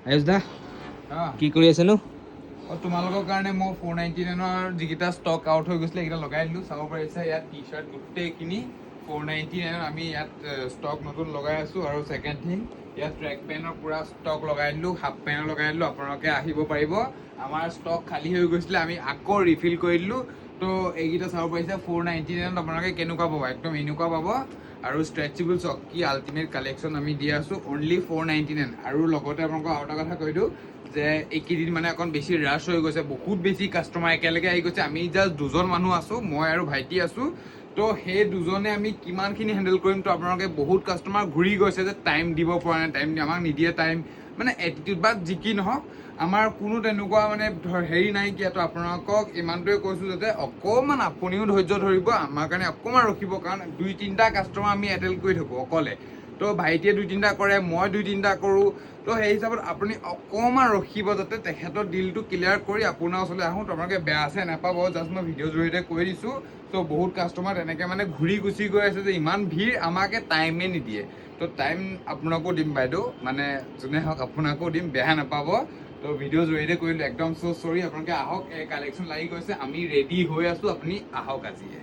আয়ুষ দা কি কৰি আছেনো? তোমালোকৰ কাৰণে মই 499ৰ যিকেইটা ষ্টক আউট হৈ গৈছিলে এইকেইটা লগাই দিলোঁ। চাব পাৰিছে ইয়াত টি চাৰ্ট গোটেইখিনি 499 আমি ইয়াত ষ্টক নতুন লগাই আছোঁ। আৰু ছেকেণ্ড থিং ইয়াত ট্ৰেক পেণ্টৰ পূৰা ষ্টক লগাই দিলোঁ, হাফ পেণ্টৰ লগাই দিলোঁ। আপোনালোকে আহিব পাৰিব। আমাৰ ষ্টক খালী হৈ গৈছিলে, আমি আকৌ ৰিফিল কৰি দিলোঁ। তো এইকেইটা চাব পাৰিছে 499ত আপোনালোকে কেনেকুৱা পাব, একদম এনেকুৱা পাব। আৰু ষ্ট্ৰেচেবল চক কি আল্টিমেট কালেকশ্যন আমি দি আছোঁ অনলি 499। আৰু লগতে আপোনালোকক আৰু এটা কথা কৈ দিওঁ যে এইকেইদিন মানে অকণ বেছি ৰাছ হৈ গৈছে, বহুত বেছি কাষ্টমাৰ একেলগে আহি গৈছে। আমি জাষ্ট দুজন মানুহ আছোঁ, মই আৰু ভাইটি আছোঁ। তো সেই দুজনে আমি কিমানখিনি হেণ্ডেল কৰিম, তো আপোনালোকে বহুত কাষ্টমাৰ ঘূৰি গৈছে যে টাইম দিব পৰা নাই, টাইম আমাক নিদিয়ে টাইম, মানে এটিটিউড বা যি কি নহওক আমাৰ কোনো তেনেকুৱা মানে হেৰি নাইকিয়া। তো আপোনালোকক ইমানটোৱে কৈছোঁ যাতে অকণমান আপুনিও ধৈৰ্য ধৰিব, আমাৰ কাৰণে অকণমান ৰখিব। কাৰণ 2-3টা কাষ্টমাৰ আমি এটেণ্ড কৰি থাকোঁ অকলে। তো ভাইটিয়ে 2-3টা কৰে, মই 2-3টা কৰোঁ। তো সেই হিচাপত আপুনি অকণমান ৰখিব যাতে তেখেতৰ ডিলটো ক্লিয়াৰ কৰি আপোনাৰ ওচৰলৈ আহোঁ। আপোনালোকে বেয়া আছে নাপাব, জাষ্ট মই ভিডিঅ'ৰ জৰিয়তে কৈ দিছোঁ। তো বহুত কাষ্টমাৰ তেনেকৈ মানে ঘূৰি গুচি গৈ আছে যে ইমান ভিৰ, আমাকে টাইমে নিদিয়ে। তো টাইম আপোনাকো দিম বাইদেউ, মানে যোনে হওক আপোনাকো দিম, বেয়া নাপাব। তো ভিডিঅ'ৰ জৰিয়তে কৰিলোঁ, একদম চ' চৰি। আপোনালোকে আহক, এই কালেকশ্যন লাগি গৈছে, আমি ৰেডি হৈ আছোঁ, আপুনি আহক আজিয়ে।